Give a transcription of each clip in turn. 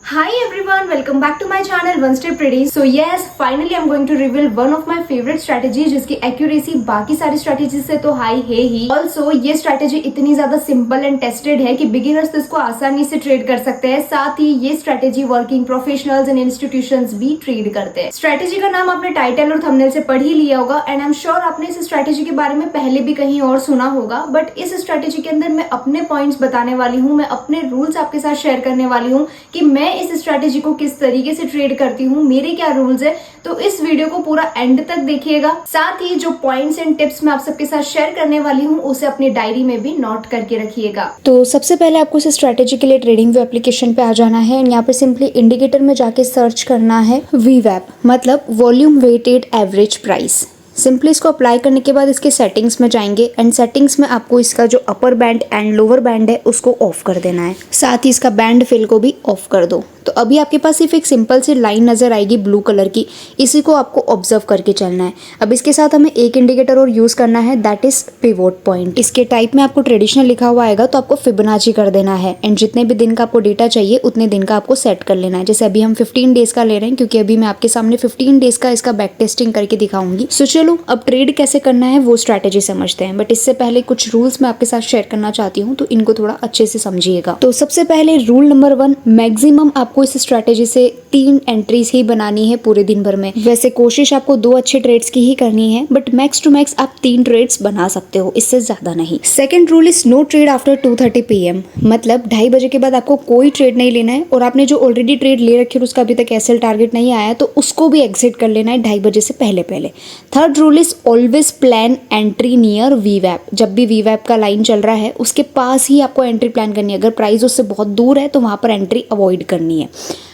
Hi everyone, welcome back to my channel One Step Trading. So yes, finally I'm going to reveal one of my favorite strategy जिसकी accuracy बाकी सारी strategy से तो high है ही. Also ये strategy इतनी ज्यादा सिंपल एंड टेस्टेड है कि बिगिनर्स तो इसको आसानी से ट्रेड कर सकते हैं. साथ ही ये strategy working professionals and institutions भी ट्रेड करते हैं. स्ट्रेटेजी का नाम आपने टाइटल और थंबनेल से पढ़ ही लिया होगा एंड आई एम श्योर आपने इस स्ट्रेटेजी के बारे में पहले भी कहीं और सुना होगा. बट इस स्ट्रेटेजी के अंदर मैं अपने पॉइंट्स बताने वाली हूँ, मैं अपने रूल्स आपके साथ शेयर करने वाली हूँ कि मैं इस स्ट्रेटेजी को किस तरीके से ट्रेड करती हूँ, मेरे क्या रूल्स है. तो इस वीडियो को पूरा एंड तक देखिएगा. साथ ही जो पॉइंट्स एंड टिप्स मैं आप सबके साथ शेयर करने वाली हूँ उसे अपनी डायरी में भी नोट करके रखिएगा. तो सबसे पहले आपको इस स्ट्रेटेजी के लिए ट्रेडिंग व्यू एप्लीकेशन पे आ जाना है एंड यहाँ पे सिंपली इंडिकेटर में जाके सर्च करना है VWAP, मतलब volume weighted average price. Simply इसको अप्लाई करने के बाद इसके सेटिंग्स में जाएंगे एंड सेटिंग्स में आपको इसका जो upper band and lower band है उसको ऑफ कर देना है. साथ ही इसका बैंड फिल को भी ऑफ कर दो. तो अभी आपके पास सिर्फ एक सिंपल सी लाइन नजर आएगी ब्लू कलर की, इसी को आपको ऑब्जर्व करके चलना है. अब इसके साथ हमें एक इंडिकेटर और यूज करना है, दैट इज पिवोट पॉइंट. इसके टाइप में आपको ट्रेडिशनल लिखा हुआ आएगा तो आपको फिबोनाची कर देना है एंड जितने भी दिन का आपको डेटा चाहिए उतने दिन का आपको सेट कर लेना है. जैसे अभी हम 15 डेज का ले रहे हैं क्योंकि अभी मैं आपके सामने 15 डेज का इसका बैक टेस्टिंग करके दिखाऊंगी. सो चलो अब ट्रेड कैसे करना है वो स्ट्रेटेजी समझते हैं. बट इससे पहले कुछ रूल्स मैं आपके साथ शेयर करना चाहती हूँ, तो इनको थोड़ा अच्छे से समझिएगा. तो सबसे पहले रूल नंबर 1, मैक्सिमम आपको इस स्ट्रेटेजी से 3 एंट्रीज ही बनानी है पूरे दिन भर में. वैसे कोशिश आपको 2 अच्छे ट्रेड्स की ही करनी है, बट मैक्स टू मैक्स आप 3 ट्रेड्स बना सकते हो, इससे ज्यादा नहीं. Second rule is no trade after 2:30 PM, मतलब 2:30 बजे के बाद आपको कोई ट्रेड नहीं लेना है. और आपने जो ऑलरेडी ट्रेड ले रखी है उसका अभी तक एसएल टारगेट नहीं आया तो उसको भी एग्जिट कर लेना है 2:30 बजे से पहले पहले. Third rule is always plan entry near VWAP. जब भी VWAP का लाइन चल रहा है उसके पास ही आपको एंट्री प्लान करनी है. अगर प्राइस उससे बहुत दूर है तो वहां पर एंट्री अवॉइड करनी है.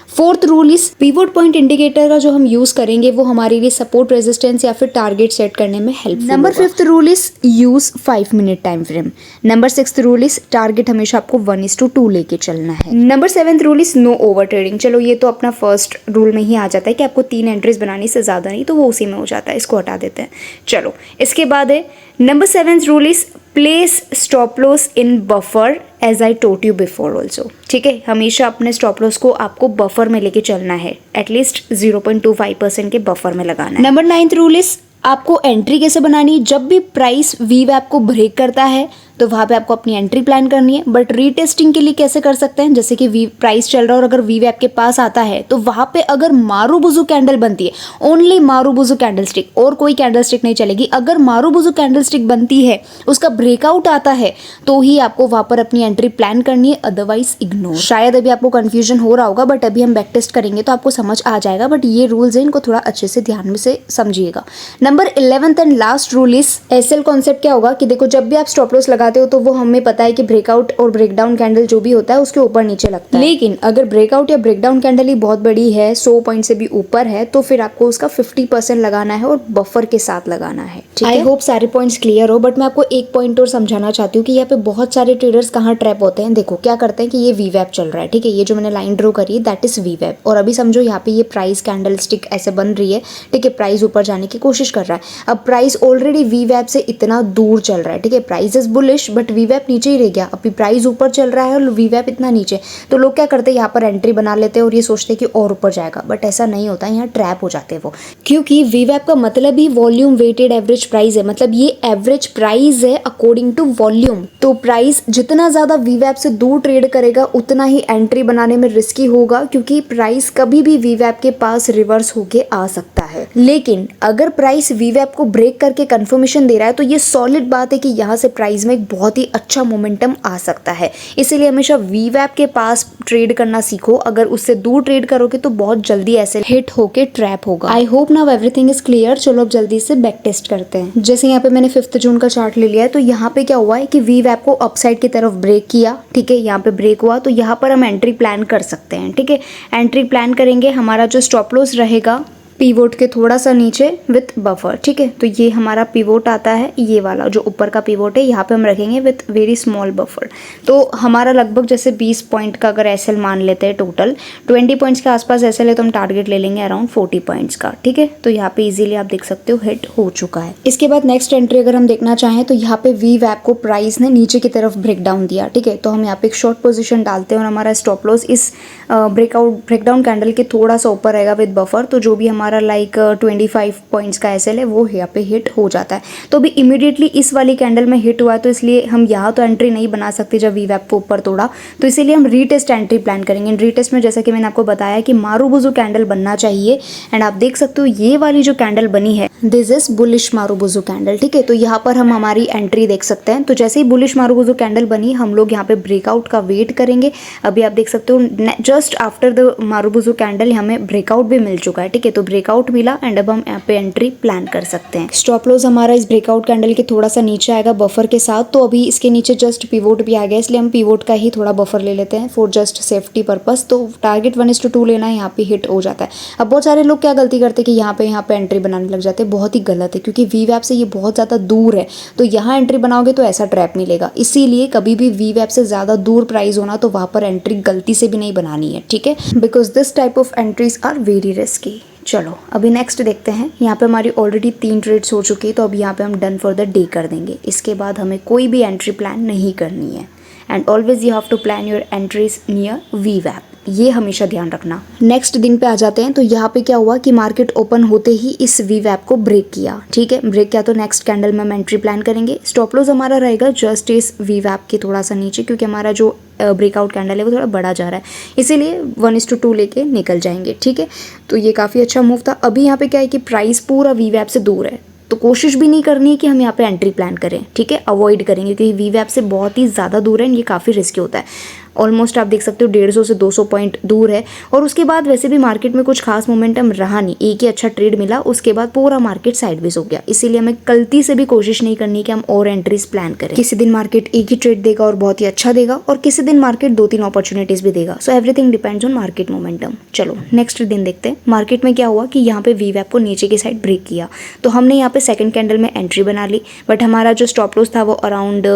Fourth rule is pivot point indicator का जो हम यूज करेंगे वो हमारे लिए सपोर्ट रेजिस्टेंस या फिर टारगेट सेट करने में help. Number 5th rule is use 5 minute time frame. Number 6th rule is target हमेशा आपको 1:2 लेके चलना है. Number 7th rule is no over trading. चलो ये तो अपना फर्स्ट रूल में ही आ जाता है कि आपको 3 एंट्रीज बनानी से ज्यादा नहीं, तो वो उसी में हो जाता है, इसको हटा देते हैं. चलो इसके बाद है number 7th rule is place stop loss in buffer as I told you before also. ठीक है, हमेशा अपने स्टॉप लॉस को आपको बफर में लेके चलना है, एटलीस्ट 0.25% के बफर में लगाना है. नंबर 9th रूल इज आपको एंट्री कैसे बनानी है. जब भी प्राइस VWAP को ब्रेक करता है तो वहाँ पे आपको अपनी एंट्री प्लान करनी है. बट रीटेस्टिंग के लिए कैसे कर सकते हैं, जैसे कि प्राइस चल रहा है और अगर VWAP के पास आता है तो वहाँ पे अगर मारूबुजू कैंडल बनती है, ओनली मारूबुजू कैंडलस्टिक, और कोई कैंडलस्टिक नहीं चलेगी. अगर मारूबुजू कैंडलस्टिक बनती है, उसका ब्रेकआउट आता है तो ही आपको वहाँ पर अपनी एंट्री प्लान करनी है, अदरवाइज इग्नोर. शायद अभी आपको कंफ्यूजन हो रहा होगा बट अभी हम बैक टेस्ट करेंगे तो आपको समझ आ जाएगा. बट ये रूल्स हैं, इनको थोड़ा अच्छे से ध्यान में से समझिएगा. Number 11th and last rule is SL concept. क्या होगा कि देखो, जब भी आप स्टॉप लॉस लगाते हो तो वो हमें पता है कि ब्रेकआउट और ब्रेकडाउन कैंडल जो भी होता है उसके ऊपर नीचे लगता है. लेकिन अगर ब्रेकआउट या ब्रेकडाउन कैंडल ही बहुत बड़ी है, 100 पॉइंट से भी ऊपर है, तो फिर आपको उसका 50% लगाना है और बफर के साथ लगाना है. आई होप सारे पॉइंट्स क्लियर हो. बट मैं आपको एक पॉइंट और समझाना चाहती हूँ कि यहाँ पे बहुत सारे ट्रेडर्स कहाँ ट्रैप होते हैं. देखो क्या करते हैं कि ये VWAP चल रहा है, ठीक है, ये जो मैंने लाइन ड्रॉ करी है दैट इज VWAP. और अभी समझो यहाँ पे ये प्राइस कैंडल स्टिक ऐसे बन रही है, ठीक है, प्राइस ऊपर जाने की कोशिश कर रहा है. अब प्राइस ऑलरेडी VWAP से इतना दूर चल रहा है, ठीक है, price is bullish but VWAP नीचे ही रह गया. अभी प्राइस ऊपर चल रहा है और VWAP इतना नीचे, तो लोग क्या करते हैं यहाँ पर एंट्री बना लेते हैं और ये सोचते हैं कि और ऊपर जाएगा. बट ऐसा नहीं होता है, यहाँ ट्रैप हो जाते हैं वो, क्योंकि VWAP का मतलब ही वॉल्यूम वेटेड एवरेज प्राइस है. मतलब ये एवरेज प्राइस है अकॉर्डिंग टू वॉल्यूम. तो प्राइस जितना ज्यादा VWAP से दूर ट्रेड करेगा उतना ही एंट्री बनाने में रिस्की होगा, क्योंकि प्राइस कभी भी VWAP के पास रिवर्स होके आ सकता है. लेकिन अगर प्राइस VWAP को ब्रेक करके कंफर्मेशन दे रहा है तो ये सॉलिड बात है कि यहाँ से प्राइस में एक बहुत ही अच्छा मोमेंटम आ सकता है. इसीलिए हमेशा VWAP के पास ट्रेड करना सीखो. अगर उससे दूर ट्रेड करोगे तो बहुत जल्दी ऐसे हिट होके ट्रैप होगा. I hope now everything is clear. चलो अब जल्दी से बैक टेस्ट करते हैं. जैसे यहाँ पे मैंने 5 जून का चार्ट ले लिया है, तो यहाँ पे क्या हुआ है कि VWAP को अपसाइड की तरफ ब्रेक किया, ठीक है, यहाँ पे ब्रेक हुआ तो यहाँ पर हम एंट्री प्लान कर सकते हैं. ठीक है, एंट्री प्लान करेंगे. हमारा जो स्टॉप लॉस रहेगा पिवोट के थोड़ा सा नीचे विथ बफर, ठीक है। तो ये हमारा पिवोट आता है, ये वाला जो ऊपर का पिवोट है यहाँ पे हम रखेंगे विथ वेरी स्मॉल बफर। तो हमारा लगभग जैसे 20 पॉइंट का अगर एसएल मान लेते हैं, टोटल 20 पॉइंट्स के आसपास एसएल है, तो हम टारगेट ले लेंगे अराउंड 40 पॉइंट्स का, ठीक है। तो यहाँ पे इजीली आप देख सकते हो हिट हो चुका है। इसके बाद नेक्स्ट एंट्री अगर हम देखना चाहें तो यहाँ पे वी वैप को प्राइस ने नीचे की तरफ ब्रेक डाउन दिया, ठीक है। तो हम यहाँ पे एक शॉर्ट पोजीशन डालते हैं और हमारा स्टॉप लॉस इस ब्रेकडाउन कैंडल के थोड़ा सा ऊपर रहेगा विद बफर। तो जो भी हमारा लाइक 25 पॉइंट्स का एसएल है वो यहाँ पे हिट हो जाता है। तो अभी इमीडिएटली इस वाली कैंडल में हिट हुआ, तो इसलिए हम यहाँ तो एंट्री नहीं बना सकते जब वी वैप को ऊपर तोड़ा, तो इसीलिए हम रीटेस्ट एंट्री प्लान करेंगे। रीटेस्ट में जैसा कि मैंने आपको बताया कि मारूबुजू कैंडल बनना चाहिए, एंड आप देख सकते हो ये वाली जो कैंडल बनी है this is bullish marubozu candle, ठीक है। तो यहाँ पर हम हमारी एंट्री देख सकते हैं। तो जैसे ही बुलिश मारूबुजू कैंडल बनी, हम लोग यहाँ पे ब्रेकआउट का वेट करेंगे। अभी आप देख सकते हो just after the marubozu candle हमें ब्रेकआउट भी मिल चुका है, ठीक है। तो ब्रेकआउट मिला एंड अब हम यहाँ पे एंट्री प्लान कर सकते हैं। स्टॉप लॉस हमारा इस ब्रेकआउट कैंडल के थोड़ा सा नीचे आएगा बफर के साथ। तो अभी इसके नीचे जस्ट पिवोट भी आ गया, इसलिए हम पिवोट का ही थोड़ा बफर ले लेते हैं फॉर जस्ट सेफ्टी पर्पस। तो टारगेट 1:2 लेना है, यहाँ पे हिट हो जाता है। अब बहुत सारे लोग क्या गलती करते हैं कि यहाँ पे एंट्री बनाने लग जाते हैं, बहुत ही गलत है, क्योंकि वी वैप से ये बहुत ज़्यादा दूर है। तो यहाँ एंट्री बनाओगे तो ऐसा ट्रैप मिलेगा। इसीलिए कभी भी वी वैप से ज़्यादा दूर प्राइस होना तो वहाँ पर एंट्री गलती से भी नहीं बनानी है, ठीक है, because this type of entries are very risky. चलो अभी नेक्स्ट देखते हैं। यहाँ पे हमारी ऑलरेडी 3 ट्रेड्स हो चुकी है, तो अब यहाँ पे हम डन फॉर द डे कर देंगे। इसके बाद हमें कोई भी एंट्री प्लान नहीं करनी है, and always you have to plan your entries near we wap, ये हमेशा ध्यान रखना। नेक्स्ट दिन पे आ जाते हैं। तो यहाँ पे क्या हुआ कि मार्केट ओपन होते ही इस वी वैप को ब्रेक किया, ठीक है। ब्रेक किया तो नेक्स्ट कैंडल में हम एंट्री प्लान करेंगे। स्टॉप लॉस हमारा रहेगा जस्ट इस वी वैप के थोड़ा सा नीचे, क्योंकि हमारा जो ब्रेकआउट कैंडल है वो थोड़ा बड़ा जा रहा है, इसीलिए 1:2 लेके निकल जाएंगे, ठीक है। तो ये काफ़ी अच्छा मूव था। अभी यहाँ पे क्या है कि प्राइस पूरा वी वैप से दूर है, तो कोशिश भी नहीं करनी है कि हम यहाँ पे एंट्री प्लान करें, ठीक है। अवॉइड करेंगे क्योंकि वी वैप से बहुत ही ज़्यादा दूर है, ये काफ़ी रिस्की होता है। ऑलमोस्ट आप देख सकते हो 150 से 200 पॉइंट दूर है। और उसके बाद वैसे भी मार्केट में कुछ खास मोमेंटम रहा नहीं, एक ही अच्छा ट्रेड मिला, उसके बाद पूरा मार्केट साइडवेज हो गया। इसीलिए हमें गलती से भी कोशिश नहीं करनी कि हम और एंट्रीज प्लान करें। किसी दिन मार्केट एक ही ट्रेड देगा और बहुत ही अच्छा देगा, और किसी दिन मार्केट 2-3 अपॉर्चुनिटीज भी देगा। So everything depends on market momentum. चलो नेक्स्ट दिन देखते हैं। मार्केट में क्या हुआ कि यहाँ पे वी वैप को नीचे की साइड ब्रेक किया, तो हमने यहाँ पे सेकंड कैंडल में एंट्री बना ली, बट हमारा जो स्टॉप लॉस था वो अराउंड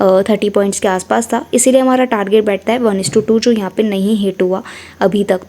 30 पॉइंट्स के आसपास था। इसीलिए हमारा टारगेट बैठता है 1:2, जो यहाँ पे नहीं हिट हुआ अभी तक।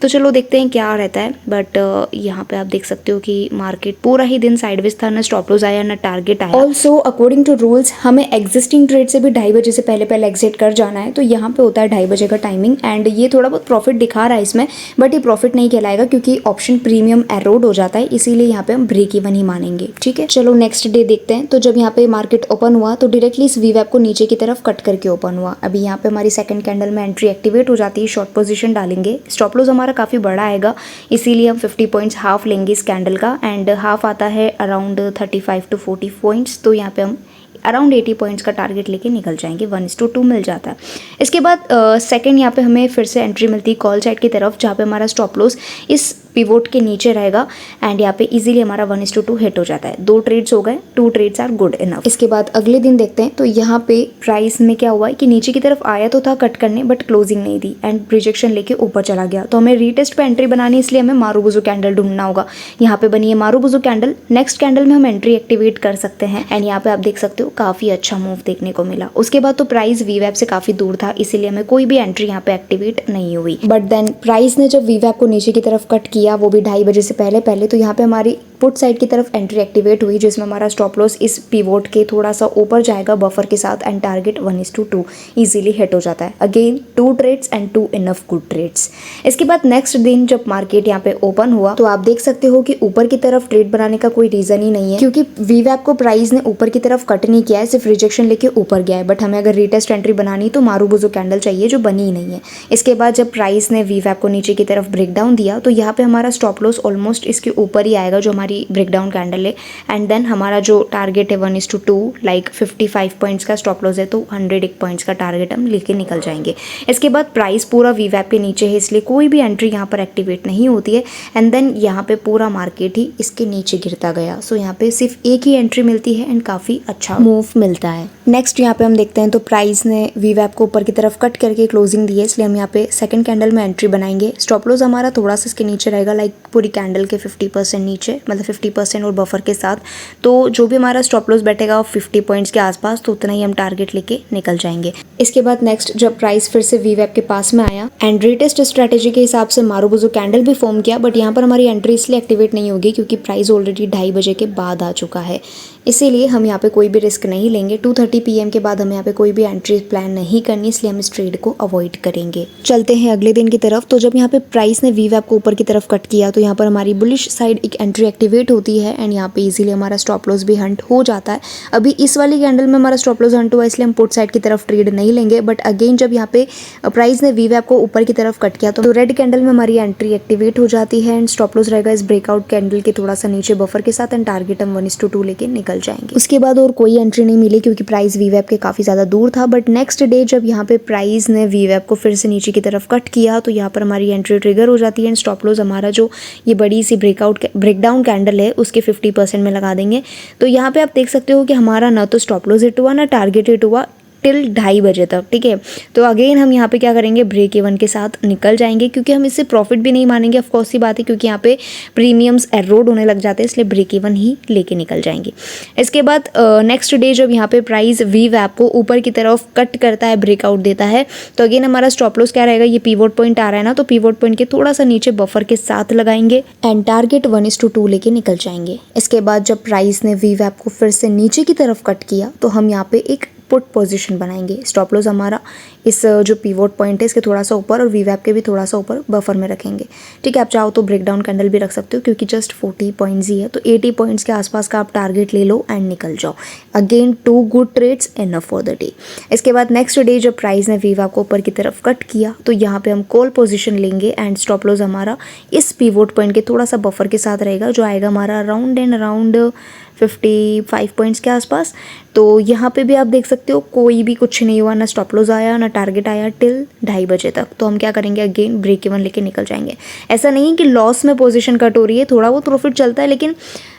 तो चलो देखते हैं क्या रहता है। बट यहाँ पे आप देख सकते हो कि मार्केट पूरा ही दिन साइडवेज था, ना स्टॉप लॉस आया ना टारगेट आया। ऑल्सो अकॉर्डिंग टू रूल्स हमें एग्जिस्टिंग ट्रेड से भी 2:30 बजे से पहले एग्जिट कर जाना है। तो यहाँ पे होता है 2:30 बजे का टाइमिंग, एंड ये थोड़ा बहुत प्रॉफिट दिखा रहा है इसमें, बट ये प्रॉफिट नहीं कहलाएगा क्योंकि ऑप्शन प्रीमियम एरोड हो जाता है, इसीलिए यहाँ पे हम ब्रेक इवन ही मानेंगे, ठीक है। चलो नेक्स्ट डे देखते हैं। तो जब यहाँ पे मार्केट ओपन हुआ तो डायरेक्टली इस वी वैप को नीचे की तरफ कट करके ओपन हुआ। अभी यहाँ पे हमारी सेकंड कैंडल में एंट्री एक्टिवेट हो जाती है, शॉर्ट पोजीशन डालेंगे। स्टॉप लॉस हमारा काफ़ी बड़ा आएगा, इसीलिए हम 50 पॉइंट्स हाफ लेंगे इस कैंडल का, एंड हाफ आता है अराउंड 35 to 40 पॉइंट्स। तो यहाँ पे हम अराउंड 80 पॉइंट्स का टारगेट लेके निकल जाएंगे, 1:2 मिल जाता है। इसके बाद सेकंड यहाँ पे हमें फिर से एंट्री मिलती है कॉल साइड की तरफ, जहाँ पे हमारा स्टॉप लॉस इस पिवोट के नीचे रहेगा, एंड यहाँ पे इजीली हमारा 1:2 हिट हो जाता है। 2 ट्रेड्स हो गए, 2 ट्रेड्स आर गुड इनफ। इसके बाद अगले दिन देखते हैं। तो यहाँ पे प्राइस में क्या हुआ है कि नीचे की तरफ आया तो था कट करने, बट क्लोजिंग नहीं दी एंड रिजेक्शन लेके ऊपर चला गया। तो हमें रीटेस्ट पे एंट्री बनानी है, इसलिए हमें मारूबुजू कैंडल ढूंढना होगा। यहाँ पे बनी है मारूबुजू कैंडल, नेक्स्ट कैंडल में हम एंट्री एक्टिवेट कर सकते हैं, एंड यहाँ पे आप देख सकते हो काफी अच्छा मूव देखने को मिला। उसके बाद तो प्राइस वी वैप से काफी दूर था, इसीलिए हमें कोई भी एंट्री यहाँ पे एक्टिवेट नहीं हुई। बट देन प्राइस ने जब वी वैप को नीचे की तरफ कट किया, वो भी 2:30 बजे से पहले, तो यहाँ पे हमारी पुट साइड की तरफ एंट्री एक्टिवेट हुई, जिसमें हमारा स्टॉप लॉस इस पिवोट के थोड़ा सा ऊपर जाएगा बफर के साथ, एंड टारगेट 1:2 इजीली हिट हो जाता है। Again 2 trades and 2 enough good trades. इसके बाद नेक्स्ट दिन जब मार्केट यहाँ पे ओपन हुआ, तो आप देख सकते हो कि ऊपर की तरफ ट्रेड बनाने का कोई रीजन ही नहीं है, क्योंकि वी वैप को प्राइस ने ऊपर की तरफ कट नहीं किया है, सिर्फ रिजेक्शन लेके ऊपर गया है। बट हमें अगर रीटेस्ट एंट्री बनानी तो मारूबुजू कैंडल चाहिए, जो बनी ही नहीं है। इसके बाद जब प्राइस ने वी वैप को नीचे की तरफ ब्रेक डाउन दिया, तो यहाँ पे हमारा स्टॉप लॉस ऑलमोस्ट इसके ऊपर ही आएगा, जो हमारी ब्रेकडाउन कैंडल है, एंड देन हमारा जो टारगेट है 1:2 लाइक 55 पॉइंट्स का स्टॉप लॉस है, तो 101 पॉइंट्स का टारगेट हम लेके निकल जाएंगे। इसके बाद प्राइस पूरा वी वैप के नीचे है, इसलिए कोई भी एंट्री यहाँ पर एक्टिवेट नहीं होती है, एंड देन यहाँ पे पूरा मार्केट ही इसके नीचे गिरता गया। सो यहाँ पे सिर्फ एक ही एंट्री मिलती है एंड काफ़ी अच्छा मूव मिलता है। नेक्स्ट यहाँ पे हम देखते हैं। तो प्राइस ने वी वैप को ऊपर की तरफ कट करके क्लोजिंग दी है, इसलिए हम यहाँ पे सेकंड कैंडल में एंट्री बनाएंगे। स्टॉप लॉस हमारा थोड़ा सा इसके नीचे रहेगा, रहेगा लाइक पूरी कैंडल के 50% नीचे, मतलब 50% और बफर के साथ। तो जो भी हमारा स्टॉप लॉस बैठेगा 50 पॉइंट्स के आसपास, तो उतना ही हम टारगेट लेके निकल जाएंगे। इसके बाद नेक्स्ट जब प्राइस फिर से वीवैप के पास में आया एंड रीटेस्ट स्ट्रैटेजी के हिसाब से मारुबुजु कैंडल भी फॉर्म किया, बट यहाँ पर हमारी एंट्री इसलिए एक्टिवेट नहीं होगी क्योंकि प्राइस ऑलरेडी 2:30 बजे के बाद आ चुका है, इसीलिए हम यहाँ पे कोई भी रिस्क नहीं लेंगे। 2:30 PM के बाद हमें यहाँ पे कोई भी एंट्री प्लान नहीं करनी, इसलिए हम इस ट्रेड को अवॉइड करेंगे। चलते हैं अगले दिन की तरफ। तो जब यहाँ पे प्राइस ने वीवैप को ऊपर की तरफ कट किया तो यहाँ पर हमारी बुलिश साइड एक एंट्री एक्टिवेट होती है एंड यहाँ पे इजीली हमारा स्टॉप लॉस भी हंट हो जाता है। अभी इस वाली कैंडल में हमारा स्टॉप लॉस हंट हुआ, इसलिए हम पुट साइड की तरफ ट्रेड नहीं लेंगे। बट अगेन जब यहाँ पे प्राइस ने वीवैप को ऊपर की तरफ कट किया तो रेड कैंडल में हमारी एंट्री एक्टिवेट हो जाती है एंड स्टॉप लॉस रहेगा इस ब्रेकआउट कैंडल के थोड़ा सा नीचे बफर के साथ एंड टारगेट हम 1:2 लेके निकल जाएंगे। उसके बाद और कोई एंट्री नहीं मिली क्योंकि प्राइस वीवैप के काफ़ी ज़्यादा दूर था। बट नेक्स्ट डे जब यहाँ पे प्राइस ने वीवैप को फिर से नीचे की तरफ कट किया तो यहाँ पर हमारी एंट्री ट्रिगर हो जाती है एंड स्टॉप लॉस हमारा जो ये बड़ी सी ब्रेकडाउन कैंडल है उसके 50% में लगा देंगे। तो यहाँ पे आप देख सकते हो कि हमारा ना तो स्टॉप लॉस हिट हुआ ना टारगेट हिट हुआ टिल 2:30 बजे तक, ठीक है। तो अगेन हम यहाँ पे क्या करेंगे, ब्रेक इवन के साथ निकल जाएंगे क्योंकि हम इससे प्रॉफिट भी नहीं मानेंगे, ऑफकोर्स सी बात है, क्योंकि यहाँ पे प्रीमियम्स एरोड होने लग जाते हैं, इसलिए ब्रेक इवन ही लेके निकल जाएंगे। इसके बाद नेक्स्ट डे जब यहाँ पे प्राइस वीवैप को ऊपर की तरफ कट करता है, ब्रेकआउट देता है, तो अगेन हमारा स्टॉप लॉस क्या रहेगा, ये पीवोट पॉइंट आ रहा है ना, तो पीवोट पॉइंट के थोड़ा सा नीचे बफर के साथ लगाएंगे एंड टारगेट 1:2 लेके निकल जाएंगे। इसके बाद जब प्राइस ने वीवैप को फिर से नीचे की तरफ कट किया तो हम यहाँ पे एक पुट पोजीशन बनाएंगे। स्टॉप लॉस हमारा इस जो पीवोट पॉइंट है इसके थोड़ा सा ऊपर और वीवैप के भी थोड़ा सा ऊपर बफर में रखेंगे, ठीक है। आप चाहो तो ब्रेकडाउन कैंडल भी रख सकते हो क्योंकि जस्ट 40 पॉइंट्स ही है, तो 80 पॉइंट्स के आसपास का आप टारगेट ले लो एंड निकल जाओ। Again 2 good trades enough for the day. इसके बाद नेक्स्ट डे जब प्राइस ने वीवैप को ऊपर की तरफ कट किया तो यहाँ पे हम कॉल पोजिशन लेंगे एंड स्टॉप लॉस हमारा इस पीवोट पॉइंट के थोड़ा सा बफर के साथ रहेगा, जो आएगा हमारा अराउंड 55 पॉइंट्स के आसपास। तो यहाँ पे भी आप देख सकते हो कोई भी कुछ नहीं हुआ, ना स्टॉप लॉस आया ना टारगेट आया टिल 2:30 बजे तक। तो हम क्या करेंगे, अगेन ब्रेक इवन लेके निकल जाएंगे। ऐसा नहीं है कि लॉस में पोजीशन कट हो रही है, थोड़ा बहुत प्रॉफिट चलता है, लेकिन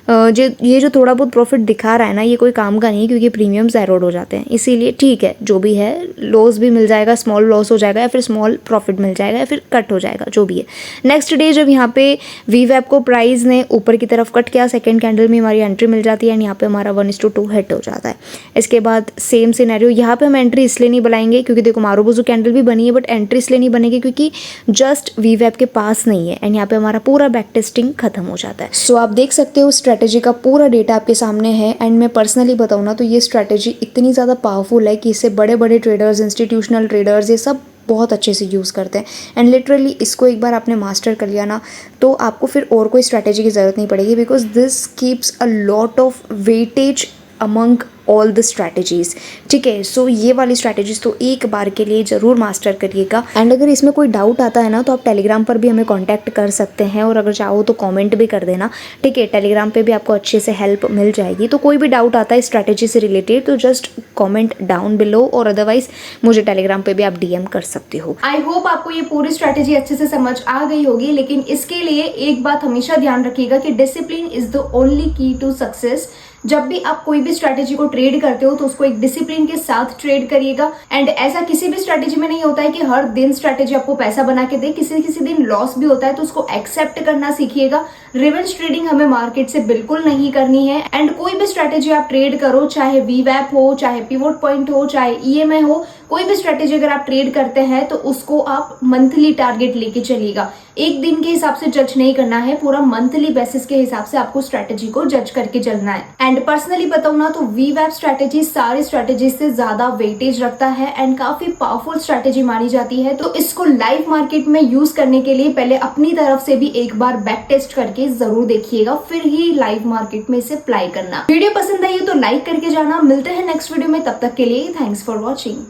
ये जो थोड़ा बहुत प्रॉफिट दिखा रहा है ना, ये कोई काम का नहीं, क्योंकि प्रीमियम्स एरोड हो जाते हैं, इसीलिए ठीक है, जो भी है लॉस भी मिल जाएगा, स्मॉल लॉस हो जाएगा या फिर स्मॉल प्रॉफिट मिल जाएगा या फिर कट हो जाएगा, जो भी है। नेक्स्ट डे जब यहाँ पे वीवैप को प्राइस ने ऊपर की तरफ कट किया, सेकेंड कैंडल में हमारी एंट्री मिल जाती है एंड यहाँ पे हमारा 1:2 हिट हो जाता है। इसके बाद सेम सिनेरियो, यहाँ पे हम एंट्री इसलिए नहीं बनाएंगे क्योंकि देखो मारुबुजु कैंडल भी बनी है, बट एंट्री इसलिए नहीं बनेगी क्योंकि जस्ट वीवैप के पास नहीं है एंड यहाँ पे हमारा पूरा बैक टेस्टिंग खत्म हो जाता है। सो आप देख सकते हो स्ट्रैटेजी का पूरा डेटा आपके सामने है एंड मैं पर्सनली बताऊँ ना तो ये स्ट्रैटेजी इतनी ज़्यादा पावरफुल है कि इससे बड़े बड़े ट्रेडर्स, इंस्टीट्यूशनल ट्रेडर्स, ये सब बहुत अच्छे से यूज़ करते हैं एंड लिटरली इसको एक बार आपने मास्टर कर लिया ना तो आपको फिर और कोई स्ट्रैटेजी की ज़रूरत नहीं पड़ेगी, because this keeps a lot of weightage among all the strategies, ठीक है। सो ये वाली स्ट्रैटेजीज तो एक बार के लिए ज़रूर मास्टर करिएगा एंड अगर इसमें कोई डाउट आता है ना तो आप टेलीग्राम पर भी हमें कांटेक्ट कर सकते हैं और अगर चाहो तो कमेंट भी कर देना, ठीक है। टेलीग्राम पे भी आपको अच्छे से हेल्प मिल जाएगी। तो कोई भी डाउट आता है स्ट्रैटेजी से रिलेटेड तो जस्ट कॉमेंट डाउन बिलो और अदरवाइज मुझे टेलीग्राम पे भी आप DM कर सकते हो। आई होप आपको ये पूरी स्ट्रैटेजी अच्छे से समझ आ गई होगी, लेकिन इसके लिए एक बात हमेशा ध्यान रखिएगा कि डिसिप्लिन इज द ओनली की टू सक्सेस। जब भी आप कोई भी स्ट्रैटेजी को ट्रेड करते हो तो उसको एक डिसिप्लिन के साथ ट्रेड करिएगा एंड ऐसा किसी भी स्ट्रैटेजी में नहीं होता है कि हर दिन स्ट्रैटेजी आपको पैसा बना के दे, किसी दिन लॉस भी होता है, तो उसको एक्सेप्ट करना सीखिएगा। रिवेंज ट्रेडिंग हमें मार्केट से बिल्कुल नहीं करनी है एंड कोई भी स्ट्रैटेजी आप ट्रेड करो, चाहे वीवैप हो, चाहे पिवोट पॉइंट हो, चाहे EMI हो, कोई भी स्ट्रैटेजी अगर आप ट्रेड करते हैं तो उसको आप मंथली टारगेट लेके चलिएगा। एक दिन के हिसाब से जज नहीं करना है, पूरा मंथली बेसिस के हिसाब से आपको स्ट्रैटेजी को जज करके चलना है। एंड पर्सनली बताऊं ना तो वीवैप स्ट्रैटेजी सारी स्ट्रैटेजी से ज्यादा वेटेज रखता है एंड काफी पावरफुल स्ट्रैटेजी मानी जाती है। तो इसको लाइव मार्केट में यूज करने के लिए पहले अपनी तरफ से भी एक बार बैक टेस्ट करके जरूर देखिएगा, फिर ही लाइव मार्केट में इसे अप्लाई करना। वीडियो पसंद आई तो लाइक करके जाना। मिलते हैं नेक्स्ट वीडियो में, तब तक के लिए थैंक्स फॉर वॉचिंग।